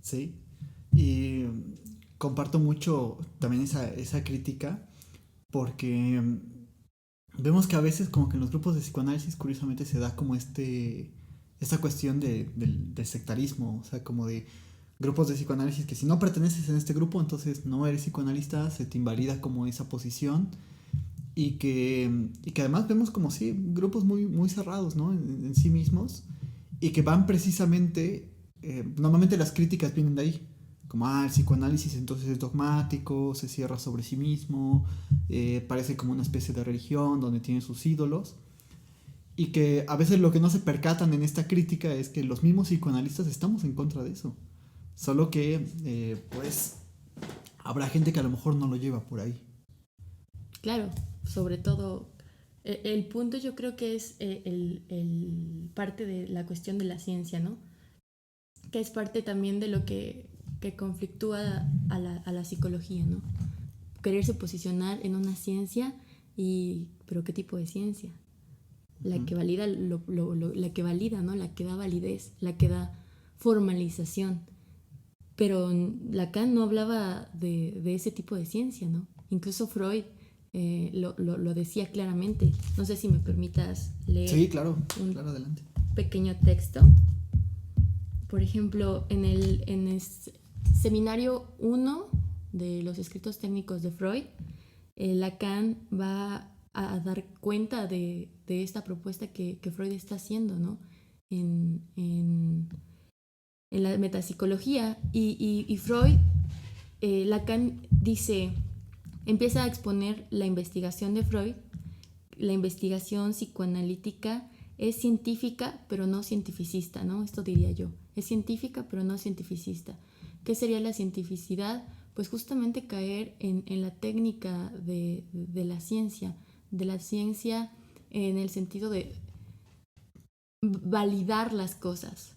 ¿sí? Y comparto mucho también esa crítica porque vemos que a veces como que en los grupos de psicoanálisis curiosamente se da como esta cuestión del sectarismo, o sea, como de grupos de psicoanálisis que si no perteneces en este grupo, entonces no eres psicoanalista, se te invalida como esa posición y que además vemos como sí, grupos muy cerrados, ¿no? En sí mismos y que van precisamente, normalmente las críticas vienen de ahí, como, el psicoanálisis entonces es dogmático, se cierra sobre sí mismo, parece como una especie de religión donde tiene sus ídolos, y que a veces lo que no se percatan en esta crítica es que los mismos psicoanalistas estamos en contra de eso, solo que pues habrá gente que a lo mejor no lo lleva por ahí. Claro, sobre todo, el punto yo creo que es parte de la cuestión de la ciencia, ¿no? Que es parte también de lo que conflictúa a la psicología, ¿no? Quererse posicionar en una ciencia pero ¿qué tipo de ciencia? La Ujú. que valida la que valida, ¿no? La que da validez, la que da formalización. Pero Lacan no hablaba de ese tipo de ciencia, ¿no? Incluso Freud lo decía claramente. No sé si me permitas leer Sí, claro, un claro, adelante. pequeño texto. Por ejemplo, en el seminario 1 de los escritos técnicos de Freud, Lacan va a dar cuenta de esta propuesta que Freud está haciendo, ¿no? En, en, en la metapsicología. Y Freud, Lacan dice, empieza a exponer la investigación de Freud. La investigación psicoanalítica es científica, pero no cientificista, ¿no? Esto diría yo. Es científica, pero no cientificista. ¿Qué sería la cientificidad? Pues justamente caer en la técnica de la ciencia en el sentido de validar las cosas.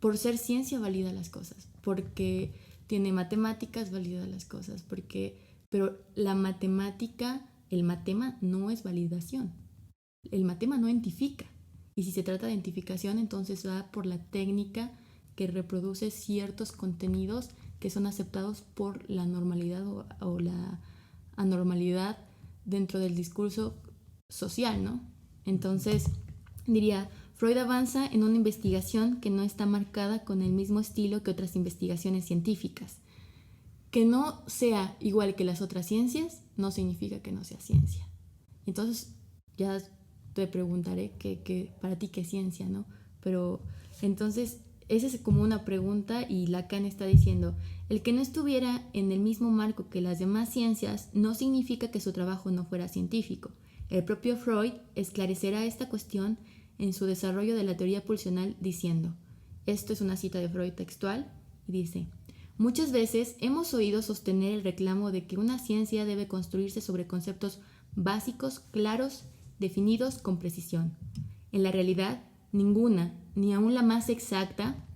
Por ser ciencia valida las cosas, porque tiene matemáticas valida las cosas, pero la matemática, el matema no es validación. El matema no identifica. Y si se trata de identificación, entonces va por la técnica que reproduce ciertos contenidos que son aceptados por la normalidad o la anormalidad dentro del discurso social, ¿no? Entonces, diría, Freud avanza en una investigación que no está marcada con el mismo estilo que otras investigaciones científicas. Que no sea igual que las otras ciencias no significa que no sea ciencia. Entonces, ya te preguntaré para ti qué es ciencia, ¿no? Pero entonces, esa es como una pregunta y Lacan está diciendo, el que no estuviera en el mismo marco que las demás ciencias no significa que su trabajo no fuera científico. El propio Freud esclarecerá esta cuestión en su desarrollo de la teoría pulsional diciendo, esto es una cita de Freud textual, y dice, muchas veces hemos oído sostener el reclamo de que una ciencia debe construirse sobre conceptos básicos, claros, definidos con precisión. En la realidad, ninguna, ni aun la más exacta,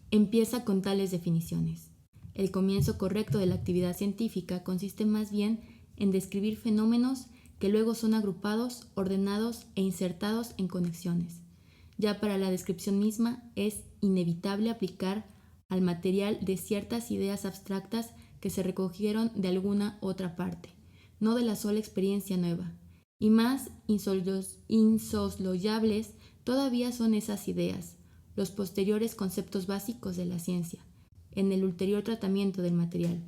empieza con tales definiciones. El comienzo correcto de la actividad científica consiste más bien en describir fenómenos que luego son agrupados, ordenados e insertados en conexiones. Ya para la descripción misma es inevitable aplicar al material de ciertas ideas abstractas que se recogieron de alguna otra parte, no de la sola experiencia nueva. Y más insosloyables todavía son esas ideas, los posteriores conceptos básicos de la ciencia, en el ulterior tratamiento del material.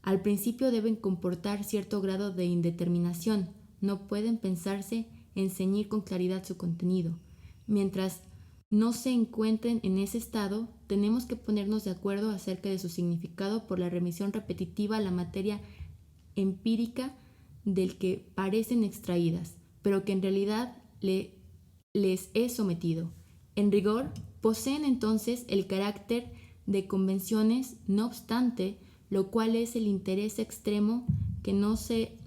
Al principio deben comportar cierto grado de indeterminación, no pueden pensarse en ceñir con claridad su contenido. Mientras no se encuentren en ese estado, tenemos que ponernos de acuerdo acerca de su significado por la remisión repetitiva a la materia empírica del que parecen extraídas, pero que en realidad les es sometido. En rigor, poseen entonces el carácter de convenciones, no obstante, lo cual es el interés extremo que no se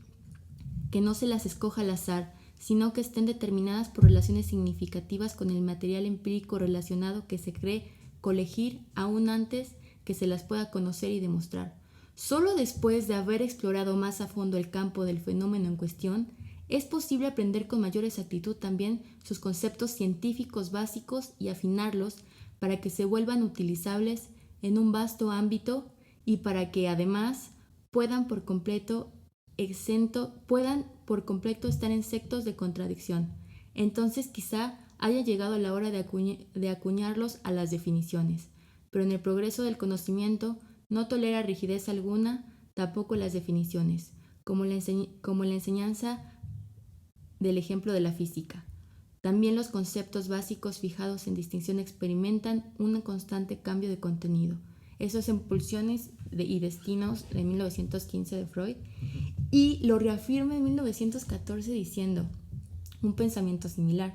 las escoja al azar, sino que estén determinadas por relaciones significativas con el material empírico relacionado que se cree colegir aún antes que se las pueda conocer y demostrar. Solo después de haber explorado más a fondo el campo del fenómeno en cuestión, es posible aprender con mayor exactitud también sus conceptos científicos básicos y afinarlos para que se vuelvan utilizables en un vasto ámbito y para que además puedan por completo estar exentos de contradicción. Entonces quizá haya llegado la hora de acuñarlos a las definiciones, pero en el progreso del conocimiento no tolera rigidez alguna, tampoco las definiciones, como la enseñanza del ejemplo de la física. También los conceptos básicos fijados en distinción experimentan un constante cambio de contenido. Esos en Pulsiones y Destinos de 1915 de Freud, y lo reafirma en 1914 diciendo un pensamiento similar.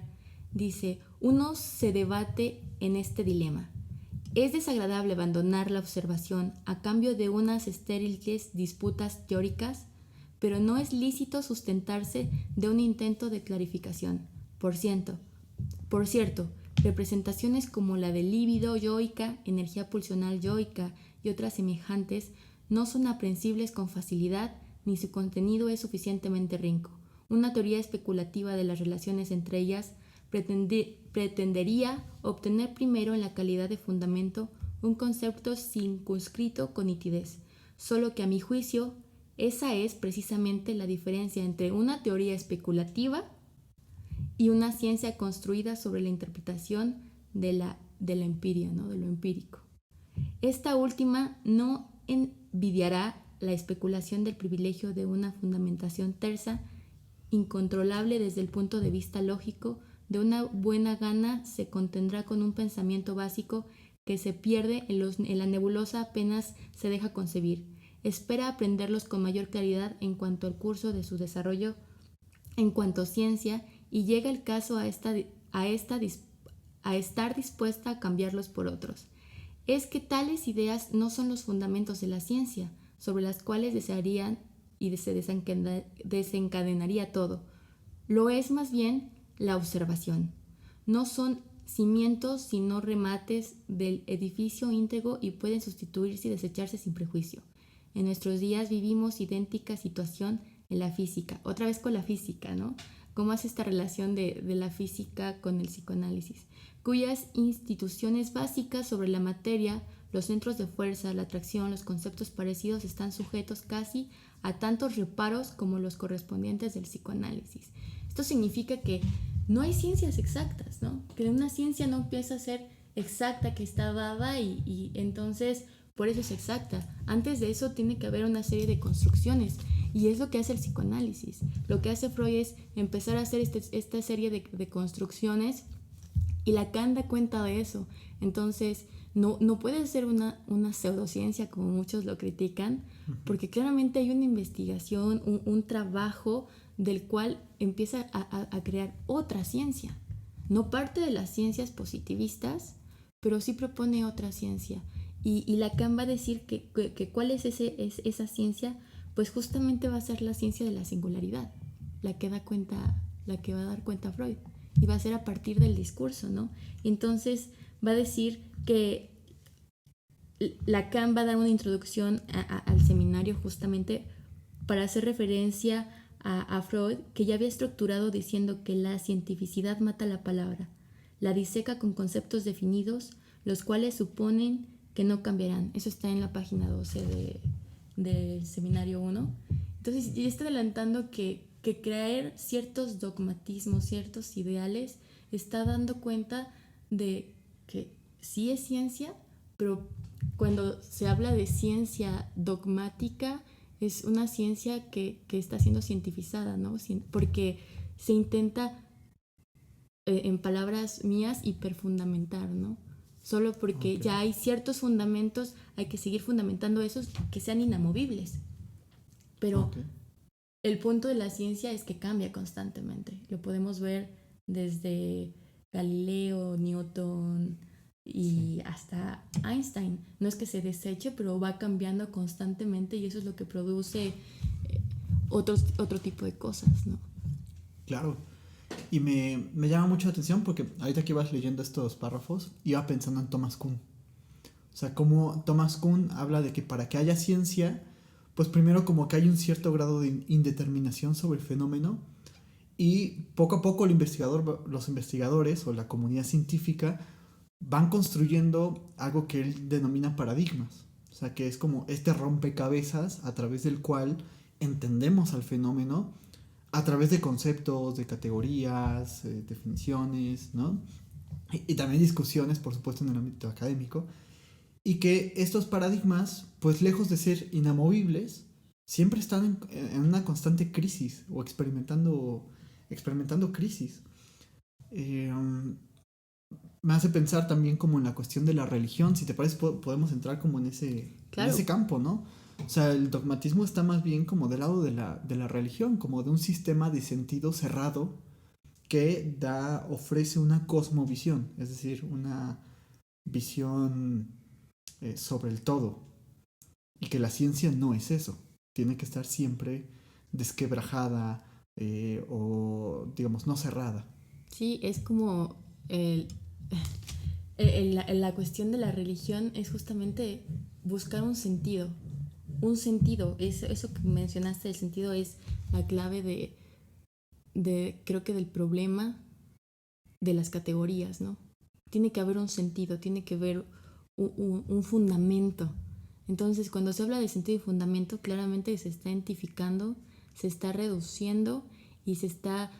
Dice, uno se debate en este dilema. ¿Es desagradable abandonar la observación a cambio de unas estériles disputas teóricas? Pero no es lícito sustentarse de un intento de clarificación. Por cierto, representaciones como la de líbido yoica, energía pulsional yoica y otras semejantes no son aprehensibles con facilidad ni su contenido es suficientemente rico. Una teoría especulativa de las relaciones entre ellas pretendería obtener primero en la calidad de fundamento un concepto circunscrito con nitidez, solo que a mi juicio esa es precisamente la diferencia entre una teoría especulativa y una ciencia construida sobre la interpretación de la empiria, ¿no? De lo empírico. Esta última no envidiará la especulación del privilegio de una fundamentación tersa, incontrolable desde el punto de vista lógico. De una buena gana se contendrá con un pensamiento básico que se pierde en la nebulosa apenas se deja concebir. Espera aprenderlos con mayor claridad en cuanto al curso de su desarrollo en cuanto ciencia, y llega el caso a estar dispuesta a cambiarlos por otros. Es que tales ideas no son los fundamentos de la ciencia, sobre las cuales desearían y se desencadenaría todo. Lo es más bien la observación. No son cimientos sino remates del edificio íntegro y pueden sustituirse y desecharse sin prejuicio. En nuestros días vivimos idéntica situación en la física. Otra vez con la física, ¿no? ¿Cómo hace esta relación de la física con el psicoanálisis? Cuyas instituciones básicas sobre la materia, los centros de fuerza, la atracción, los conceptos parecidos están sujetos casi a tantos reparos como los correspondientes del psicoanálisis. Esto significa que no hay ciencias exactas, ¿no? Que una ciencia no empieza a ser exacta, que está dada y entonces por eso es exacta. Antes de eso tiene que haber una serie de construcciones y es lo que hace el psicoanálisis. Lo que hace Freud es empezar a hacer esta serie de construcciones y Lacan da cuenta de eso. Entonces no puede ser una pseudociencia como muchos lo critican, porque claramente hay una investigación, un trabajo del cual empieza a crear otra ciencia. No parte de las ciencias positivistas, pero sí propone otra ciencia. Y Lacan va a decir que cuál es esa ciencia, pues justamente va a ser la ciencia de la singularidad, la que va a dar cuenta Freud, y va a ser a partir del discurso, ¿no? Entonces va a decir que Lacan va a dar una introducción al seminario justamente para hacer referencia a Freud, que ya había estructurado diciendo que la cientificidad mata la palabra, la diseca con conceptos definidos, los cuales suponen que no cambiarán. Eso está en la página 12 del seminario 1. Entonces ya está adelantando que creer ciertos dogmatismos, ciertos ideales, está dando cuenta de que sí es ciencia, pero cuando se habla de ciencia dogmática es una ciencia que está siendo cientificada, ¿no? Porque se intenta, en palabras mías, hiperfundamentar, ¿no? Solo porque ya hay ciertos fundamentos, hay que seguir fundamentando esos que sean inamovibles. Pero el punto de la ciencia es que cambia constantemente. Lo podemos ver desde Galileo, Newton y hasta Einstein. No es que se deseche, pero va cambiando constantemente y eso es lo que produce otro tipo de cosas, ¿no? Claro. Y me llama mucho la atención porque ahorita que ibas leyendo estos párrafos, iba pensando en Thomas Kuhn. O sea, como Thomas Kuhn habla de que para que haya ciencia, pues primero como que hay un cierto grado de indeterminación sobre el fenómeno y poco a poco los investigadores o la comunidad científica van construyendo algo que él denomina paradigmas. O sea, que es como este rompecabezas a través del cual entendemos al fenómeno a través de conceptos, de categorías, definiciones, ¿no? Y también discusiones, por supuesto, en el ámbito académico. Y que estos paradigmas, pues lejos de ser inamovibles, siempre están en una constante crisis o experimentando crisis. Eh, Me hace pensar también como en la cuestión de la religión. Si te parece, podemos entrar como en Claro. ese campo, ¿no? O sea, el dogmatismo está más bien como del lado de la religión, como de un sistema de sentido cerrado que ofrece una cosmovisión, es decir, una visión sobre el todo. Y que la ciencia no es eso. Tiene que estar siempre desquebrajada o, digamos, no cerrada. Sí, es como la cuestión de la religión es justamente buscar un sentido. Un sentido, eso que mencionaste, el sentido es la clave creo que del problema de las categorías, ¿no? Tiene que haber un sentido, tiene que haber un fundamento. Entonces, cuando se habla de sentido y fundamento, claramente se está identificando, se está reduciendo y se está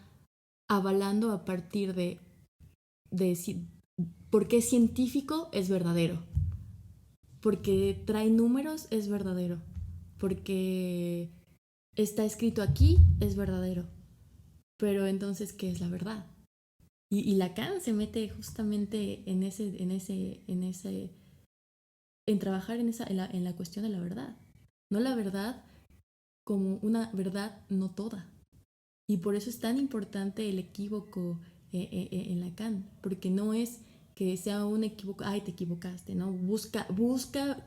avalando a partir de porque es científico, es verdadero. Porque trae números, es verdadero. Porque está escrito aquí, es verdadero. Pero entonces, ¿qué es la verdad? Y Lacan se mete justamente en trabajar en la cuestión de la verdad. No la verdad como una verdad no toda. Y por eso es tan importante el equívoco en Lacan, porque no es que sea un equívoco, ay, te equivocaste, ¿no? Busca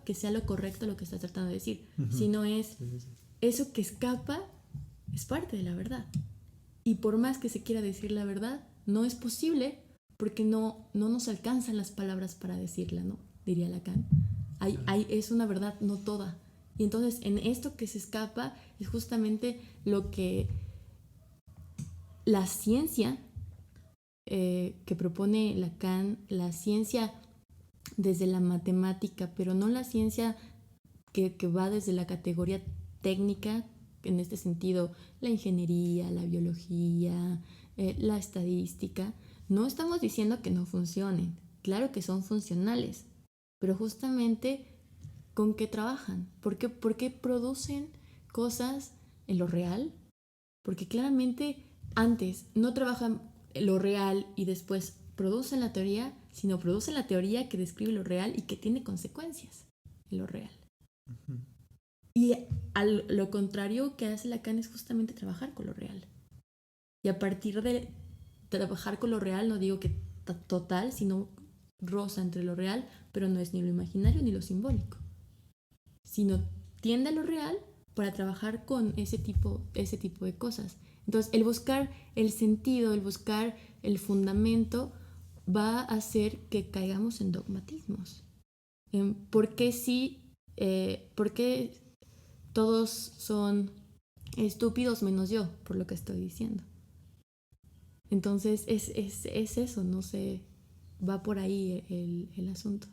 que sea lo correcto lo que estás tratando de decir, sino es Sí, sí, sí. eso que escapa es parte de la verdad. Y por más que se quiera decir la verdad, no es posible porque no nos alcanzan las palabras para decirla, ¿no? Diría Lacan. Es una verdad no toda. Y entonces en esto que se escapa es justamente lo que la ciencia que propone Lacan, la ciencia desde la matemática, pero no la ciencia que va desde la categoría técnica, en este sentido, la ingeniería, la biología, la estadística. No estamos diciendo que no funcionen, claro que son funcionales, pero justamente ¿con qué trabajan? ¿Por qué producen cosas en lo real? Porque claramente antes no trabajan lo real y después producen la teoría, sino producen la teoría que describe lo real y que tiene consecuencias en lo real. Uh-huh. Y lo contrario que hace Lacan es justamente trabajar con lo real. Y a partir de trabajar con lo real, no digo que total, sino roza entre lo real, pero no es ni lo imaginario ni lo simbólico, sino tiende a lo real para trabajar con ese tipo de cosas. Entonces, el buscar el sentido, el buscar el fundamento va a hacer que caigamos en dogmatismos. ¿Por qué sí? ¿Por qué todos son estúpidos menos yo, por lo que estoy diciendo? Entonces, es eso, no sé, va por ahí el asunto.